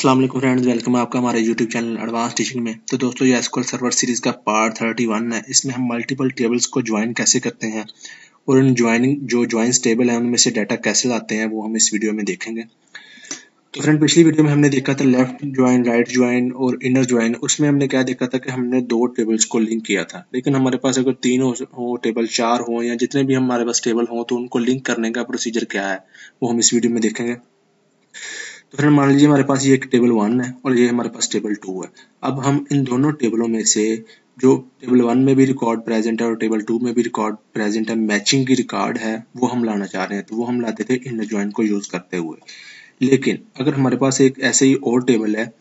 अस्सलाम वालेकुम friends, welcome है आपका हमारे यूट्यूब चैनल एडवांस टीचिंग में। तो दोस्तों ये एसक्यूएल सर्वर सीरीज का पार्ट 31 है। इसमें हम मल्टीपल टेबल्स को ज्वाइन कैसे करते हैं और उन ज्वाइंस टेबल है उनमें से डाटा कैसे लाते हैं वो हम इस वीडियो में देखेंगे। तो फ्रेंड पिछली वीडियो में हमने देखा था लेफ्ट ज्वाइन, राइट ज्वाइन और इनर ज्वाइन। उसमें हमने क्या देखा था कि हमने दो टेबल्स को लिंक किया था, लेकिन हमारे पास अगर तीन हो टेबल, चार हो या जितने भी हमारे पास टेबल हो तो उनको लिंक करने का प्रोसीजर क्या है वो हम इस वीडियो में देखेंगे। तो फ्रेंड मान लीजिए हमारे पास ये एक टेबल 1 है और ये हमारे पास टेबल 2 है। अब हम इन दोनों टेबलों में से जो टेबल 1 में भी रिकॉर्ड प्रेजेंट है और टेबल 2 में भी रिकॉर्ड प्रेजेंट है, मैचिंग की रिकॉर्ड है, वो हम लाना चाह रहे हैं। तो वो हम लाते थे इनर ज्वाइन को यूज करते हुए। लेकिन अगर हमारे पास एक ऐसे ही और टेबल है,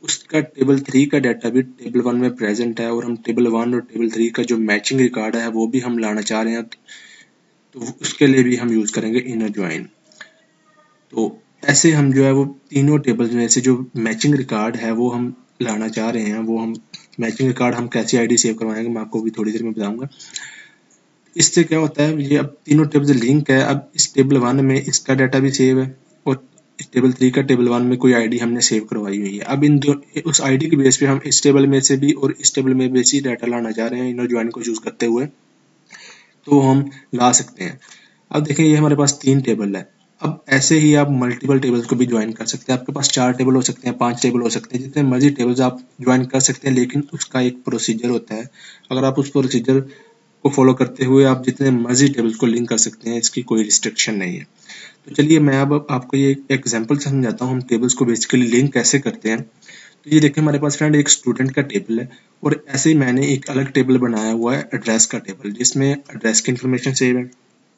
उसका टेबल 3 का डाटा भी टेबल 1 में प्रेजेंट है और हम टेबल 1 और टेबल 3 का जो मैचिंग रिकॉर्ड है वो भी हम लाना चाह रहे हैं, तो उसके लिए भी हम यूज करेंगे इनर ज्वाइन। तो ऐसे हम जो है वो तीनों टेबल्स में से जो मैचिंग रिकॉर्ड है वो हम लाना चाह रहे हैं। वो हम मैचिंग रिकॉर्ड हम कैसे आईडी सेव करवाएंगे मैं आपको भी थोड़ी देर में बताऊंगा। इससे क्या होता है, ये अब तीनों टेबल्स लिंक है। अब इस टेबल 1 में इसका डाटा भी सेव है और इस टेबल 3 का टेबल 1 में कोई आईडी हमने सेव करवाई हुई है। अब इन दो उस आईडी के बेस पे हम इस टेबल में से भी और इस टेबल में भी डाटा लाना चाह रहे हैं इनर ज्वाइन को यूज करते हुए, तो हम ला सकते हैं। अब देखें ये हमारे पास 3 टेबल है। अब ऐसे ही आप मल्टीपल टेबल्स को भी ज्वाइन कर सकते हैं। आपके पास 4 टेबल हो सकते हैं, 5 टेबल हो सकते हैं, जितने मर्जी टेबल्स आप ज्वाइन कर सकते हैं, लेकिन उसका एक प्रोसीजर होता है। अगर आप उस प्रोसीजर को फॉलो करते हुए आप जितने मर्जी टेबल्स को लिंक कर सकते हैं, इसकी कोई रिस्ट्रिक्शन नहीं है। तो चलिए मैं अब आपको ये एग्जाम्पल समझाता हूँ हम टेबल्स को बेसिकली लिंक कैसे करते हैं। तो ये देखिए हमारे पास फ्रेंड एक स्टूडेंट का टेबल है और ऐसे ही मैंने एक अलग टेबल बनाया हुआ है एड्रेस का टेबल, जिसमें एड्रेस की इन्फॉर्मेशन सेव है।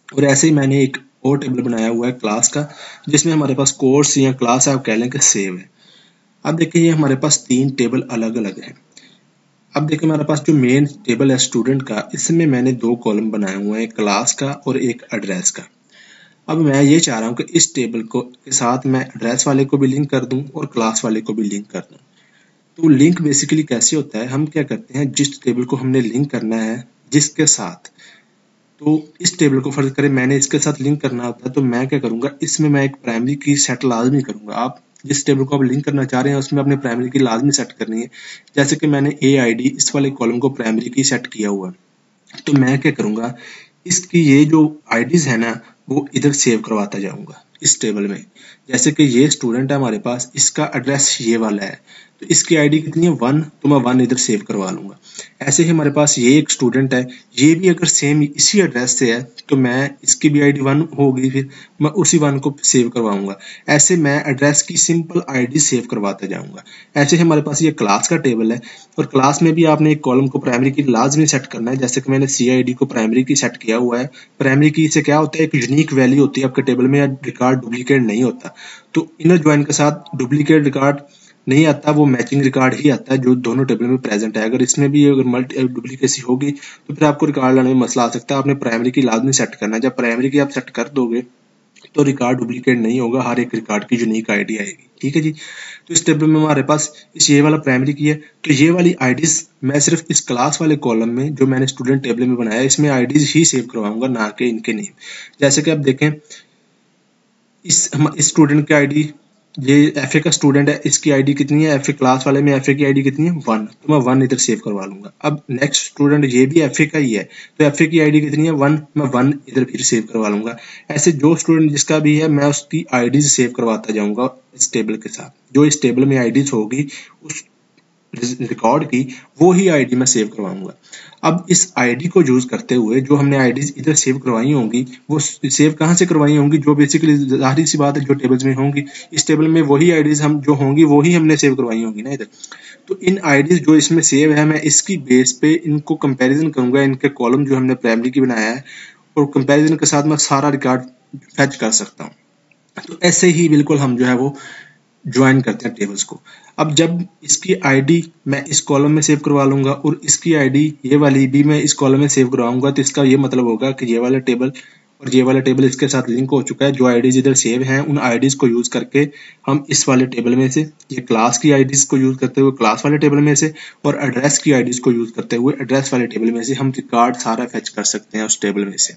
और ऐसे ही मैंने एक और टेबल बनाया हुआ है क्लास का, जिसमें हमारे पास कोर्स या क्लास आप कह लें कि सेव है। अब देखिए ये हमारे पास 3 टेबल अलग अलग हैं। अब देखिए हमारे पास जो मेन टेबल है स्टूडेंट का, इसमें मैंने 2 कॉलम बनाए हुए हैं, क्लास का और एक एड्रेस का। अब मैं ये चाह रहा हूँ कि इस टेबल को के साथ मैं एड्रेस वाले को भी लिंक कर दूं और क्लास वाले को भी लिंक कर दूं। तो लिंक बेसिकली कैसे होता है, हम क्या करते हैं, जिस टेबल को हमने लिंक करना है जिसके साथ, तो इस टेबल को फर्ज करें मैंने इसके साथ लिंक करना होता है, तो मैं क्या करूंगा, इसमें मैं एक प्राइमरी की सेट लाजमी करूंगा। आप जिस टेबल को आप लिंक करना चाह रहे हैं उसमें अपने प्राइमरी की लाजमी सेट करनी है। जैसे कि मैंने AID इस वाले कॉलम को प्राइमरी की सेट किया हुआ है, तो मैं क्या करूंगा, इसकी ये जो आईडीज है ना वो इधर सेव करवाता जाऊंगा इस टेबल में। जैसे कि ये स्टूडेंट है हमारे पास, इसका एड्रेस ये वाला है, तो इसकी आईडी कितनी है 1, तो मैं 1 इधर सेव करवा लूंगा। ऐसे ही हमारे पास ये एक स्टूडेंट है, ये भी अगर सेम इसी एड्रेस से है तो मैं इसकी भी आईडी 1 होगी, फिर मैं उसी 1 को सेव करवाऊंगा। ऐसे मैं एड्रेस की सिंपल आईडी सेव करवाता जाऊंगा। ऐसे ही हमारे पास ये क्लास का टेबल है और क्लास में भी आपने एक कॉलम को प्राइमरी की लाजमी सेट करना है। जैसे कि मैंने CID को प्राइमरी की सेट किया हुआ है। प्राइमरी की से क्या होता है, एक यूनिक वैल्यू होती है आपके टेबल में, रिकॉर्ड डुप्लीकेट नहीं होता। तो इनर ज्वाइन के साथ डुप्लीकेट रिकॉर्ड नहीं आता, वो मैचिंग रिकॉर्ड ही आता है जो दोनों टेबल में प्रेजेंट है। अगर इसमें भी अगर डुप्लीकेसी होगी तो फिर आपको रिकॉर्ड लाने में मसला आ सकता है। आपने प्राइमरी की लाजमी सेट करना है। जब प्राइमरी की आप सेट कर दोगे तो रिकॉर्ड डुप्लीकेट नहीं होगा, हर एक रिकॉर्ड की यूनिक आईडी आएगी। ठीक है जी। तो इस टेबल में हमारे पास इस ये वाला प्राइमरी की है, तो ये वाली आईडीज मैं सिर्फ इस क्लास वाले कॉलम में जो मैंने स्टूडेंट टेबल में बनाया इसमें आईडीज ही सेव करवाऊंगा, ना कि इनके नेम। जैसे कि आप देखें इस स्टूडेंट की आईडी, ये FA का स्टूडेंट है, इसकी आईडी कितनी है, FA क्लास वाले में FA की आईडी कितनी है 1, तो मैं 1 इधर सेव करवा लूंगा। अब नेक्स्ट स्टूडेंट ये भी FA का ही है, तो FA की आईडी कितनी है 1, मैं 1 इधर फिर सेव करवा लूंगा। ऐसे जो स्टूडेंट जिसका भी है मैं उसकी आईडीज सेव करवाता जाऊंगा इस टेबल के साथ। जो इस टेबल में आईडीज होगी उस रिकॉर्ड की वो ही आईडी मैं सेव करवाऊंगा। अब इस आईडी को यूज करते हुए जो हमने आईडीज इधर सेव करवाई होंगी वो सेव कहां से करवाई होंगी, जो बेसिकली जाहिर सी बात है जो टेबल्स में होंगी इस टेबल में वही आईडीज हम जो होंगी वही हमने सेव करवाई होंगी ना इधर। तो इन आईडीज जो इसमें सेव है मैं इसकी बेस पे इनको कंपैरिजन करूंगा, इनके कॉलम जो हमने प्राइमरी की बनाया है, और कंपैरिजन के साथ मैं सारा रिकॉर्ड फेच कर सकता हूँ। तो ऐसे ही बिल्कुल हम जो है वो ज्वाइन करते हैं टेबल्स को। अब जब इसकी आईडी मैं इस कॉलम में सेव करवा लूंगा और इसकी आईडी ये वाली भी मैं इस कॉलम में सेव करवाऊंगा, तो इसका ये मतलब होगा कि ये वाला टेबल और ये वाला टेबल इसके साथ लिंक हो चुका है। जो आईडीज इधर सेव हैं उन आईडीज को यूज करके हम इस वाले टेबल में से, ये क्लास की आईडीज को यूज करते हुए क्लास वाले टेबल में से, और एड्रेस की आईडीज को यूज करते हुए एड्रेस वाले टेबल में से हम रिकॉर्ड सारा फेच कर सकते हैं उस टेबल में से।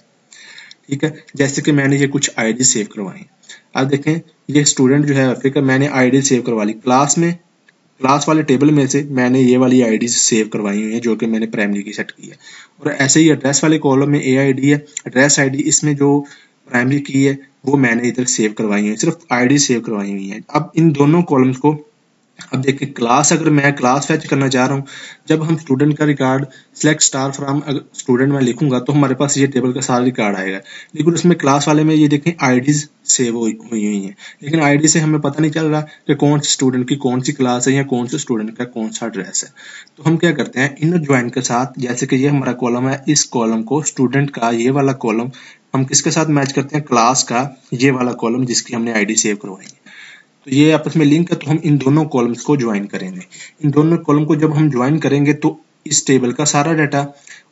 ठीक है, जैसे कि मैंने ये कुछ आईडी सेव करवाई। अब देखें ये स्टूडेंट जो है फिर मैंने आईडी सेव करवा ली क्लास वाले टेबल में से मैंने ये वाली आईडी सेव करवाई हुई है जो कि मैंने प्राइमरी की सेट की है। और ऐसे ही एड्रेस वाले कॉलम में AID है, एड्रेस आईडी, इसमें जो प्राइमरी की है वो मैंने इधर सेव करवाई है, सिर्फ आईडी सेव करवाई हुई है। अब इन दोनों कॉलम्स को अब देखिए क्लास, अगर मैं क्लास फेच करना चाह रहा हूँ, जब हम स्टूडेंट का record select star from student में लिखूंगा तो हमारे पास ये टेबल का सारा रिकॉर्ड आएगा। लेकिन उसमें क्लास वाले में ये देखें आईडीज सेव हुई हैं, लेकिन आईडी से हमें पता नहीं चल रहा कि कौन से स्टूडेंट की कौन सी क्लास है या कौन से स्टूडेंट का कौन सा एड्रेस है। तो हम क्या करते हैं, इनर ज्वाइन के साथ, जैसे कि ये हमारा कॉलम है, इस कॉलम को स्टूडेंट का ये वाला कॉलम हम किसके साथ मैच करते हैं, क्लास का ये वाला कॉलम जिसकी हमने आईडी सेव करवाई है। तो ये आपस में लिंक है, तो हम इन दोनों कॉलम्स को ज्वाइन करेंगे। इन दोनों कॉलम को जब हम ज्वाइन करेंगे तो इस टेबल का सारा डाटा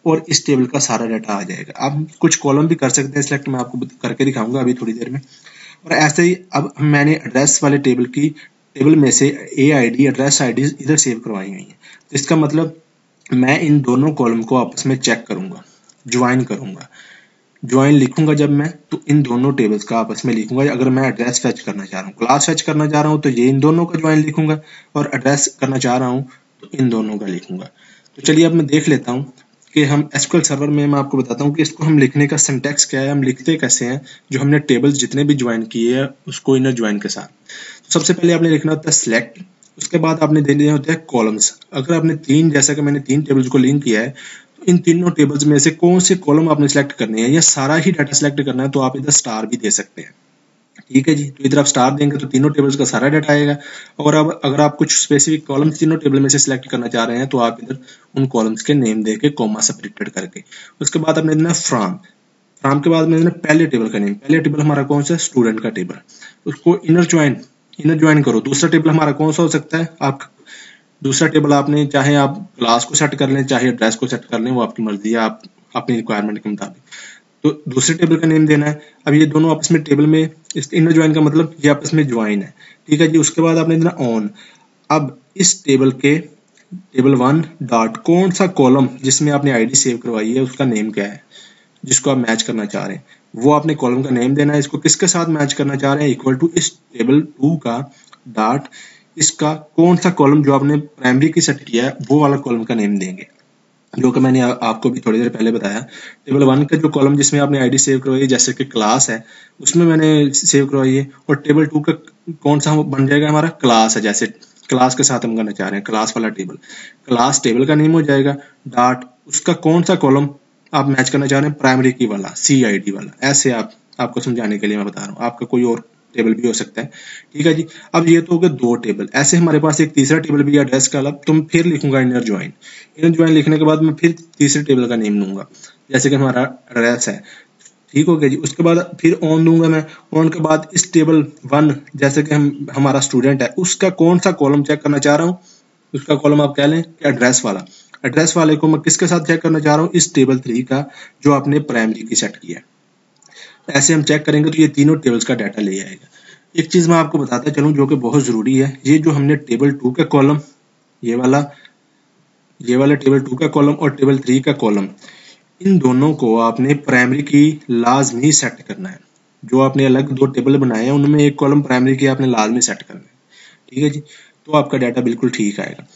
और इस टेबल का सारा डाटा आ जाएगा। अब कुछ कॉलम भी कर सकते हैं सिलेक्ट, मैं आपको करके दिखाऊंगा अभी थोड़ी देर में। और ऐसे ही अब मैंने एड्रेस वाले टेबल में से AID एड्रेस आईडी इधर सेव करवाई हुई है। तो इसका मतलब मैं इन दोनों कॉलम को आपस में चेक करूंगा, ज्वाइन करूंगा। ज्वाइन लिखूंगा जब मैं, तो इन दोनों टेबल्स का आपस में लिखूंगा। अगर मैं एड्रेस फेच करना चाह रहा हूँ, क्लास फेच करना चाह रहा हूँ, तो ये इन दोनों का ज्वाइन लिखूंगा, और एड्रेस करना चाह रहा हूँ तो इन दोनों का लिखूंगा। तो चलिए अब मैं देख लेता हूँ कि हम SQL सर्वर में, मैं आपको बताता हूँ कि इसको हम लिखने का सिंटैक्स क्या है, हम लिखते कैसे हैं जो हमने टेबल्स जितने भी ज्वाइन किए हैं उसको इनर ज्वाइन के साथ। तो सबसे पहले आपने लिखना होता है सिलेक्ट, उसके बाद आपने देने होते हैं कॉलम्स। अगर आपने जैसा कि मैंने 3 टेबल्स को लिंक किया है, तो इन तीनों टेबल्स में से कौन से कॉलम आपने सेलेक्ट करने हैं या सारा ही डाटा सेलेक्ट करना है, तो आप इधर स्टार भी दे सकते हैं। ठीक है जी, तो इधर आप स्टार देंगे तो तीनों टेबल्स का सारा डाटा आएगा। और अब अगर आप कुछ स्पेसिफिक कॉलम्स तीनों टेबल में से सिलेक्ट करना चाह रहे हैं तो आप इधर उन कॉलम्स के नेम देके कॉमा सेपरेटेड करके, उसके बाद आपने देना फ्रॉम के बाद में देना पहले टेबल का नेम। पहले टेबल हमारा कौन सा है, स्टूडेंट का टेबल, उसको इनर ज्वाइन करो। दूसरा टेबल हमारा कौन सा हो सकता है, आप दूसरा टेबल आपने चाहे आप क्लास को सेट कर लें चाहे एड्रेस को सेट कर लें, वो आपकी मर्जी है, आप अपनी रिक्वायरमेंट के मुताबिक। तो दूसरे टेबल का नेम देना है। अब ये दोनों आपस में टेबल में, इस इनर ज्वाइन का मतलब ये आपस में ज्वाइन है। ठीक है जी, उसके बाद आपने देना ऑन। अब इस टेबल के टेबल 1 डॉट कौन सा कॉलम जिसमें आपने आईडी सेव करवाई है उसका नेम क्या है, जिसको आप मैच करना चाह रहे हैं, वो आपने कॉलम का नेम देना है। इसको किसके साथ मैच करना चाह रहे हैं, इक्वल टू इस टेबल 2 का डॉट इसका कौन सा कॉलम जो आपने प्राइमरी की सेट किया है वो वाला कॉलम का नेम देंगे, जो कि मैंने आपको भी थोड़ी देर पहले बताया। टेबल 1 का जो कॉलम जिसमें आपने आईडी सेव करवाई है, जैसे कि क्लास है, उसमें मैंने सेव करवाई है। और टेबल 2 का कौन सा बन जाएगा, हमारा क्लास है, जैसे क्लास के साथ हम करना चाह रहे हैं, क्लास वाला टेबल, क्लास टेबल का नेम हो जाएगा डॉट उसका कौन सा कॉलम आप मैच करना चाह रहे हैं, प्राइमरी की वाला, CID वाला। ऐसे आपको समझाने के लिए मैं बता रहा हूँ, आपका कोई और टेबल भी हो सकता है। ठीक है जी, अब ये तो हो गए 2 टेबल। ऐसे हमारे पास एक तीसरा टेबल भी है एड्रेस का अलग, तो मैं फिर लिखूंगा इनर ज्वाइन लिखने के बाद मैं फिर तीसरे टेबल का नेम लूंगा, जैसे कि हमारा एड्रेस है। ठीक हो गया जी, उसके बाद फिर ऑन दूंगा मैं। ऑन के बाद इस टेबल 1 जैसे कि हमारा स्टूडेंट है, उसका कौन सा कॉलम चेक करना चाह रहा हूँ, उसका कॉलम आप कह लें एड्रेस वाला। एड्रेस वाले को मैं किसके साथ चेक करना चाह रहा हूँ, इस टेबल 3 का जो आपने प्राइमरी की सेट किया। ऐसे हम चेक करेंगे तो ये तीनों टेबल्स का डाटा ले आएगा। एक चीज मैं आपको बताता चलूं जो कि बहुत जरूरी है, ये जो हमने टेबल 2 का कॉलम, ये वाला टेबल 2 का कॉलम और टेबल 3 का कॉलम, इन दोनों को आपने प्राइमरी की लाजमी सेट करना है। जो आपने अलग 2 टेबल बनाए हैं उनमें एक कॉलम प्राइमरी की आपने लाजमी सेट करना है। ठीक है जी, तो आपका डाटा बिल्कुल ठीक आएगा।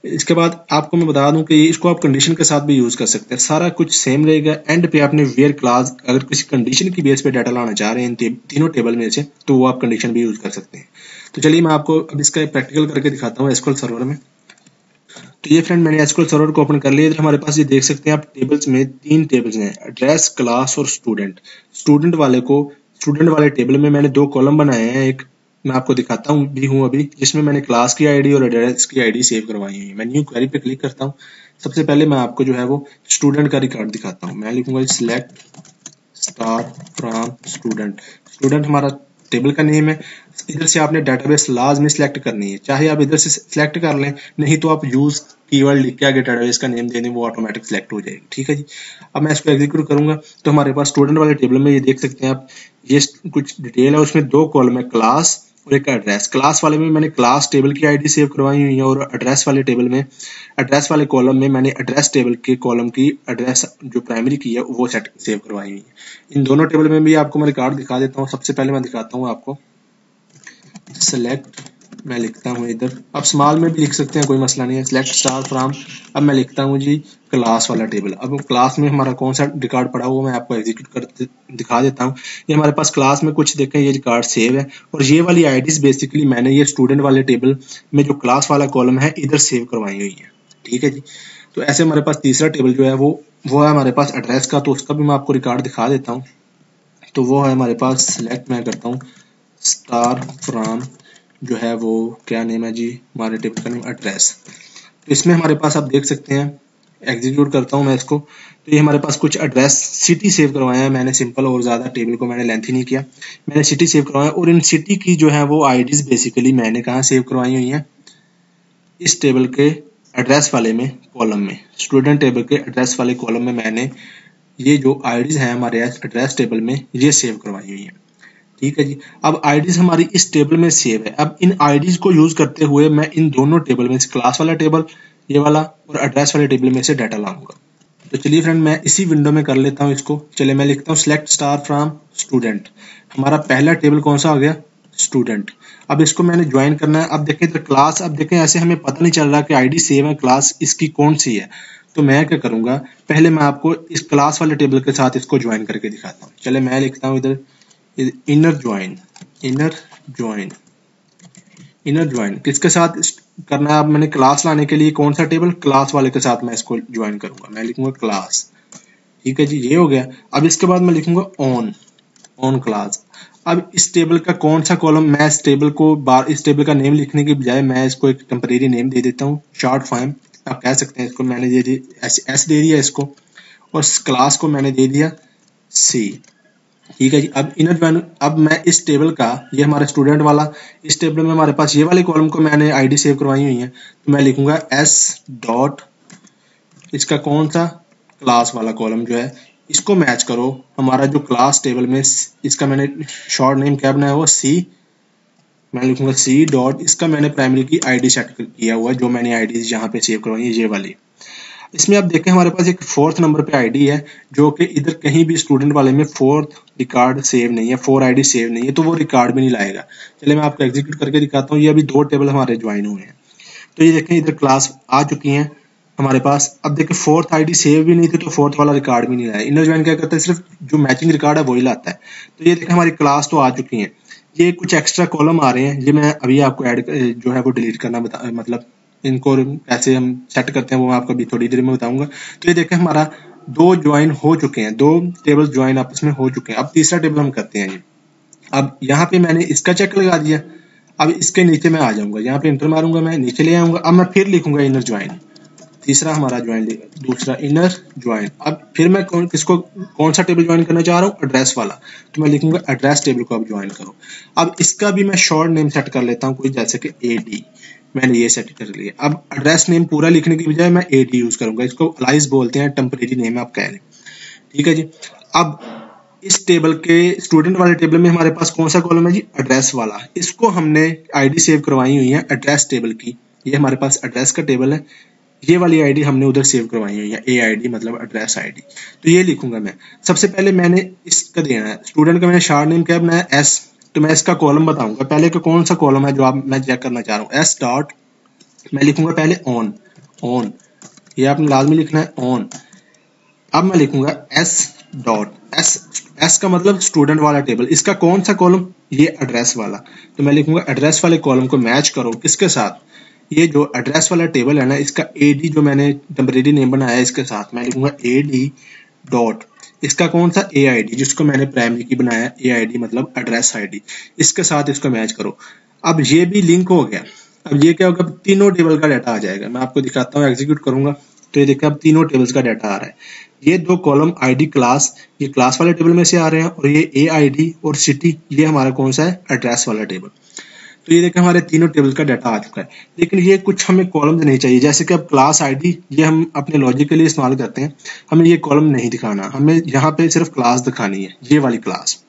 इसके बाद आपको मैं बता दूं कि इसको आप कंडीशन के साथ भी यूज कर सकते हैं, सारा कुछ सेम रहेगा। एंड पे आपने वेयर क्लास, अगर किसी कंडीशन की बेस पे डाटा लाना चाह रहे हैं इन तीनों टेबल में से, तो वो आप कंडीशन भी यूज कर सकते हैं। तो चलिए मैं आपको अब इसका प्रैक्टिकल करके दिखाता हूँ SQL सर्वर में। तो ये फ्रेंड मैंने SQL सर्वर को ओपन कर लिया। इधर हमारे पास ये देख सकते हैं आप टेबल्स में 3 टेबल्स हैं, एड्रेस, क्लास और स्टूडेंट। स्टूडेंट वाले टेबल में मैंने 2 कॉलम बनाए हैं, एक मैं आपको दिखाता हूँ भी हूँ अभी, जिसमें मैंने क्लास की आईडी और एड्रेस की आईडी सेव करवाई है। मैं न्यू क्वेरी पे क्लिक करता हूँ। सबसे पहले मैं आपको जो है वो स्टूडेंट का रिकॉर्ड दिखाता हूँ। मैं लिखूंगा सिलेक्ट स्टार फ्रॉम स्टूडेंट हमारा टेबल का नेम है। इधर से आपने डेटाबेस लाजमी सिलेक्ट करनी है, चाहे आप इधर से सिलेक्ट कर लें, नहीं तो आप यूज कीवर्ड लिख के आगे डेटाबेस का नेम दे दें, वो ऑटोमेटिक सिलेक्ट हो जाएगी। ठीक है जी, अब मैं इसको एग्जीक्यूट करूंगा तो हमारे पास स्टूडेंट वाले टेबल में ये देख सकते हैं आप, ये कुछ डिटेल है, उसमें 2 कॉलम है, क्लास और एक एड्रेस। क्लास वाले में मैंने क्लास टेबल की आईडी सेव करवाई हुई है और एड्रेस वाले टेबल में, एड्रेस वाले कॉलम में मैंने एड्रेस टेबल के कॉलम की एड्रेस जो प्राइमरी की है वो सेव करवाई हुई है। इन दोनों टेबल में भी आपको मैं रिकॉर्ड दिखा देता हूँ। सबसे पहले मैं दिखाता हूँ आपको सेलेक्ट मैं लिखता हूँ इधर, अब स्मॉल में भी लिख सकते हैं, कोई मसला नहीं है। सिलेक्ट स्टार फ्रॉम, अब मैं लिखता हूँ जी क्लास वाला टेबल। अब क्लास में हमारा कौन सा रिकॉर्ड पड़ा हुआ मैं आपको एग्जीक्यूट कर दिखा देता हूँ। ये हमारे पास क्लास में कुछ देखें, ये रिकॉर्ड सेव है, और ये वाली आईडीज बेसिकली मैंने ये स्टूडेंट वाले टेबल में जो क्लास वाला कॉलम है इधर सेव करवाई हुई है। ठीक है जी। तो ऐसे हमारे पास तीसरा टेबल जो है वो है हमारे पास एड्रेस का, तो उसका भी मैं आपको रिकॉर्ड दिखा देता हूँ। तो वो है हमारे पास, सिलेक्ट मैं करता हूँ स्टार फ्रॉम, जो है वो क्या नेम है जी हमारे टेबल का नेम, एड्रेस। तो इसमें हमारे पास आप देख सकते हैं, एग्जीक्यूट करता हूं मैं इसको, तो ये हमारे पास कुछ एड्रेस सिटी सेव करवाया है मैंने, सिंपल, और ज़्यादा टेबल को मैंने लेंथ ही नहीं किया, मैंने सिटी सेव करवाया। और इन सिटी की जो है वो आईडीज बेसिकली मैंने कहाँ सेव करवाई हुई हैं, इस टेबल के एड्रेस वाले में कॉलम में, स्टूडेंट टेबल के एड्रेस वाले कॉलम में मैंने ये जो आईडीज हैं हमारे एड्रेस टेबल में ये सेव करवाई हुई है। ठीक है जी। अब आईडीज हमारी इस टेबल में सेव है। अब इन आईडीज को यूज करते हुए मैं इन दोनों टेबल में से, क्लास वाला टेबल ये वाला और एड्रेस वाले टेबल में से डाटा लाऊंगा। तो चलिए फ्रेंड, मैं इसी विंडो में कर लेता हूँ इसको। चलिए मैं लिखता हूँ सिलेक्ट स्टार फ्रॉम स्टूडेंट, हमारा पहला टेबल कौन सा हो गया, स्टूडेंट। अब इसको मैंने ज्वाइन करना है। अब देखें तो क्लास, अब देखें ऐसे हमें पता नहीं चल रहा कि आईडी सेव है, क्लास इसकी कौन सी है। तो मैं क्या करूंगा, पहले मैं आपको इस क्लास वाले टेबल के साथ इसको ज्वाइन करके दिखाता हूँ। चले मैं लिखता हूँ इधर inner join, inner join, inner join किसके साथ करना है। अब मैंने क्लास लाने के लिए कौन सा टेबल, क्लास वाले के साथ मैं इसको ज्वाइन करूंगा। मैं लिखूंगा क्लास। ठीक है जी, ये हो गया। अब इसके बाद मैं लिखूंगा ऑन, ऑन क्लास। अब इस टेबल का कौन सा कॉलम, मैं इस टेबल को इस टेबल का नेम लिखने के बजाय मैं इसको एक टेम्परेरी नेम दे देता हूँ, शॉर्ट फॉर्म आप कह सकते हैं इसको। मैंने दे एस दे दिया इसको, और क्लास को मैंने दे दिया सी। ठीक है जी। अब इनर ज्वाइन, अब मैं इस टेबल का, ये हमारा स्टूडेंट वाला, इस टेबल में हमारे पास ये वाले कॉलम को मैंने आईडी सेव करवाई हुई है, तो मैं लिखूंगा एस डॉट, इसका कौन सा, क्लास वाला कॉलम जो है इसको मैच करो हमारा जो क्लास टेबल में, इसका मैंने शॉर्ट नेम क्या बनाया हुआ, सी। मैं लिखूंगा सी डॉट, इसका मैंने प्राइमरी की आईडी सेट किया हुआ है, जो मैंने आईडी यहाँ पे सेव करवाई है ये वाली। इसमें आप देखें हमारे पास एक 4th नंबर पे आईडी है, जो कि इधर कहीं भी स्टूडेंट वाले में 4th रिकॉर्ड सेव नहीं है, 4 आईडी सेव नहीं है, तो वो रिकॉर्ड भी नहीं लाएगा। चलिए मैं आपको एग्जीक्यूट करके दिखाता हूँ। ये अभी 2 टेबल हमारे ज्वाइन हुए हैं, तो ये देखें इधर क्लास आ चुकी हैं हमारे पास। अब देखें 4th आईडी सेव भी नहीं थी, तो 4th वाला रिकॉर्ड भी नहीं लाया। इनर ज्वाइन क्या करता है, सिर्फ जो मैचिंग रिकॉर्ड है वही लाता है। तो ये देखें हमारी क्लास तो आ चुकी है, ये कुछ एक्स्ट्रा कॉलम आ रहे हैं, ये मैं अभी आपको ऐड जो है वो डिलीट करना मतलब इनको कैसे हम सेट करते हैं वो मैं आपको अभी थोड़ी देर में बताऊंगा। तो ये देखें हमारा 2 ज्वाइन हो चुके हैं, 2 टेबल ज्वाइन आपस में हो चुके हैं। अब तीसरा टेबल हम करते हैं। अब यहाँ पे मैंने इसका चेक लगा दिया। अब इसके नीचे मैं आ जाऊंगा, यहाँ पे इंटर मारूंगा, मैं नीचे ले आऊंगा। अब मैं फिर लिखूंगा इनर ज्वाइन, तीसरा हमारा ज्वाइन, दूसरा इनर ज्वाइन। अब फिर मैं किसको, कौन सा टेबल ज्वाइन करना चाह रहा हूँ, एड्रेस वाला, तो मैं लिखूंगा एड्रेस टेबल को अब ज्वाइन करो। अब इसका भी मैं शॉर्ट नेम सेट कर लेता हूँ कोई, जैसे कि एडी, मैंने ये सेट कर लिया। अब एड्रेस नेम पूरा लिखने की बजाय मैं एडी यूज करूंगा, इसको अलाइज बोलते हैं, टेम्परेरी नेम आप कह लें। ठीक है जी। अब इस टेबल के स्टूडेंट वाले टेबल में हमारे पास कौन सा कॉलम है जी, एड्रेस वाला। इसको हमने आईडी सेव करवाई हुई है एड्रेस टेबल की, ये हमारे पास एड्रेस का टेबल है, ये वाली आईडी हमने उधर सेव करवाई हुई है, ए आईडी मतलब एड्रेस आईडी। तो ये लिखूंगा मैं। सबसे पहले मैंने इसका देना है, स्टूडेंट का मैंने शॉर्ट नेम क्या बनाया, एस। तो मैं इसका कॉलम बताऊंगा, पहले का कौन सा कॉलम है जो आप मैं चेक करना चाह रहा हूँ, एस डॉट, मैं लिखूंगा पहले ऑन, ऑन, ये आपने लाजमी लिखना है ऑन। अब मैं लिखूंगा एस डॉट, एस का मतलब स्टूडेंट वाला टेबल, इसका कौन सा कॉलम, ये एड्रेस वाला। तो मैं लिखूंगा एड्रेस वाले कॉलम को मैच करो किसके साथ, ये जो एड्रेस वाला टेबल है ना, इसका एडी जो मैंने टेम्परेरी नेम बनाया है इसके साथ मैं लिखूंगा एडी डॉट, इसका कौन सा ए आईडी, जिसको मैंने प्राइमरी की बनाया, ए आईडी मतलब एड्रेस आईडी, इसके साथ इसको मैच करो। अब ये भी लिंक हो गया। अब ये क्या होगा, तीनों टेबल का डाटा आ जाएगा। मैं आपको दिखाता हूँ, एग्जीक्यूट करूंगा, तो ये देखिए अब तीनों टेबल्स का डाटा आ रहा है। ये 2 कॉलम आईडी क्लास, ये क्लास वाले टेबल में से आ रहे हैं, और ये ए आईडी और सिटी ये हमारा कौन सा है, एड्रेस वाला टेबल। तो ये देखें हमारे तीनों टेबल का डाटा आ चुका है। लेकिन ये कुछ हमें कॉलम्स नहीं चाहिए, जैसे कि अब क्लास आईडी ये हम अपने लॉजिक के लिए इस्तेमाल करते हैं, हमें ये कॉलम नहीं दिखाना, हमें यहाँ पे सिर्फ क्लास दिखानी है, ये वाली क्लास।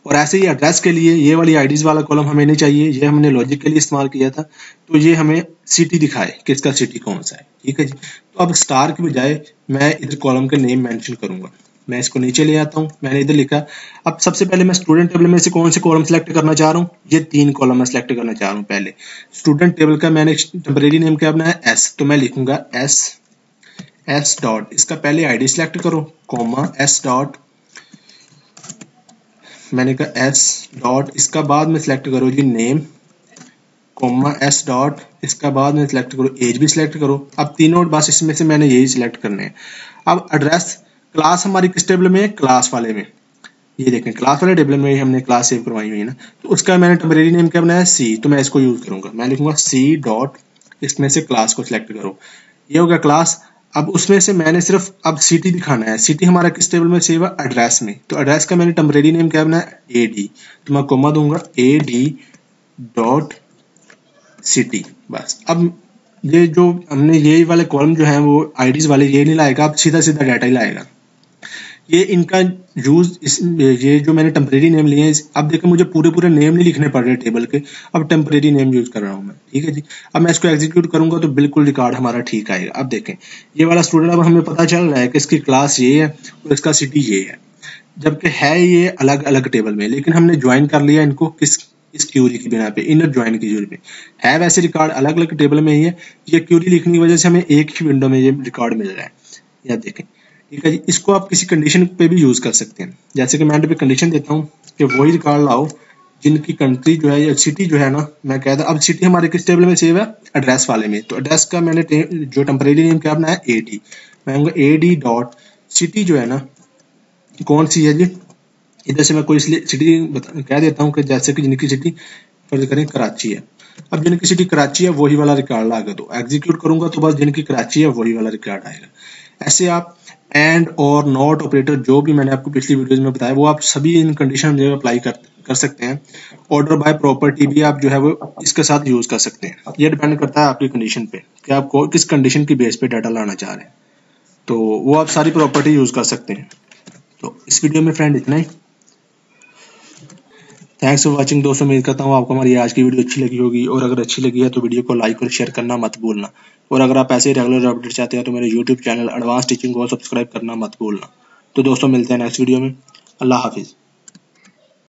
और ऐसे ही एड्रेस के लिए ये वाली आईडीज वाला कॉलम हमें नहीं चाहिए, ये हमने लॉजिक के लिए इस्तेमाल किया था, तो ये हमें सिटी दिखाए कि इसका सिटी कौन सा है। ठीक है जी। तो अब स्टार के बजाय मैं इधर कॉलम के नेम मेंशन करूंगा, मैं इसको नीचे ले आता हूँ, मैंने इधर लिखा। अब सबसे पहले मैं स्टूडेंट टेबल में से कौन से कॉलम सेलेक्ट करना चाह रहा हूँ, ये 3 कॉलम मैं सेलेक्ट करना चाह रहा हूँ। पहले स्टूडेंट टेबल का मैंने टेम्परेरी नेम क्या बनाया एस, तो मैं लिखूंगा एस डॉट, इसका पहले आईडी सेलेक्ट करो, कॉमा एस डॉट, मैंने कहा एस डॉट, इसका बाद में सिलेक्ट करो जी नेम, कॉमा एस डॉट, इसका बाद में सिलेक्ट करो एज भी सिलेक्ट करो। अब तीनों बस इसमें से मैंने यही सिलेक्ट करने हैं। अब एड्रेस क्लास हमारी किस टेबल में है, क्लास वाले में, ये देखें क्लास वाले टेबल में हमने क्लास सेव करवाई हुई है ना, तो उसका मैंने टेम्परेरी नेम क्या बनाया सी, तो मैं इसको यूज करूंगा, मैं लिखूंगा सी डॉट, इसमें से क्लास को सिलेक्ट करो, ये हो गया क्लास। अब उसमें से मैंने सिर्फ अब सिटी दिखाना है, सिटी हमारा किस टेबल में सेव है, एड्रेस में, तो एड्रेस का मैंने टेम्परेरी नेम क्या बनाया ए डी, तो मैं कोमा दूंगा ए डी डॉट सिटी। बस अब ये जो हमने ये वाले कॉलम जो है वो आईडीज वाले ये नहीं लाएगा, अब सीधा सीधा डाटा ही लाएगा। ये इनका यूज ये जो मैंने टेम्परेरी नेम लिए हैं, अब देखो मुझे पूरे पूरे नेम नहीं लिखने पड़ रहे टेबल के, अब टेम्परेरी नेम यूज कर रहा हूँ मैं, ठीक है जी। अब मैं इसको एग्जीक्यूट करूंगा तो बिल्कुल रिकॉर्ड हमारा ठीक आएगा। अब देखें ये वाला स्टूडेंट, अब हमें पता चल रहा है कि इसकी क्लास ये है और इसका सिटी ये है, जबकि है ये अलग अलग टेबल में, लेकिन हमने ज्वाइन कर लिया इनको किस इस क्यूरी की बिना पे, इनर ज्वाइन की क्यूरी पे है, वैसे रिकॉर्ड अलग अलग टेबल में ही है, ये क्यूरी लिखने की वजह से हमें एक ही विंडो में ये रिकॉर्ड मिल रहा है। या देखें, ठीक है जी, इसको आप किसी कंडीशन पे भी यूज कर सकते हैं, जैसे कि मैं पे कंडीशन देता हूँ कि वही रिकॉर्ड लाओ जिनकी कंट्री जो है या सिटी जो है ना, मैं कहता अब सिटी हमारे किस टेबल में सेव है, एड्रेस वाले में, तो एड्रेस का मैंने जो टेम्परेरी नेम क्या बनाया ए डी, मैं ए डी डॉट सिटी जो है ना कौन सी है जी, इधर से मैं कोई सिटी कह देता हूँ कि जैसे कि जिनकी सिटी फर्ज करें कराची है, अब जिनकी सिटी कराची है वही वाला रिकॉर्ड आएगा, तो एग्जीक्यूट करूंगा तो बस जिनकी कराची है वही वाला रिकॉर्ड आएगा। ऐसे आप एंड और नॉट ऑपरेटर जो भी मैंने आपको पिछली वीडियोस में बताया वो आप सभी इन कंडीशन में अप्लाई कर सकते हैं। ऑर्डर बाय प्रॉपर्टी भी आप जो है वो इसके साथ यूज कर सकते हैं, ये डिपेंड करता है आपकी कंडीशन पे कि आप किस कंडीशन की बेस पे डाटा लाना चाह रहे हैं, तो वो आप सारी प्रॉपर्टी यूज कर सकते हैं। तो इस वीडियो में फ्रेंड इतना ही, थैंक्स फॉर वाचिंग दोस्तों, उम्मीद करता हूँ आपको हमारी आज की वीडियो अच्छी लगी होगी, और अगर अच्छी लगी है तो वीडियो को लाइक और शेयर करना मत भूलना, और अगर आप ऐसे रेगुलर अपडेट चाहते हैं तो मेरे यूट्यूब चैनल एडवांस टीचिंग को सब्सक्राइब करना मत भूलना। तो दोस्तों मिलते हैं नेक्स्ट वीडियो में, अल्लाह हाफिज़।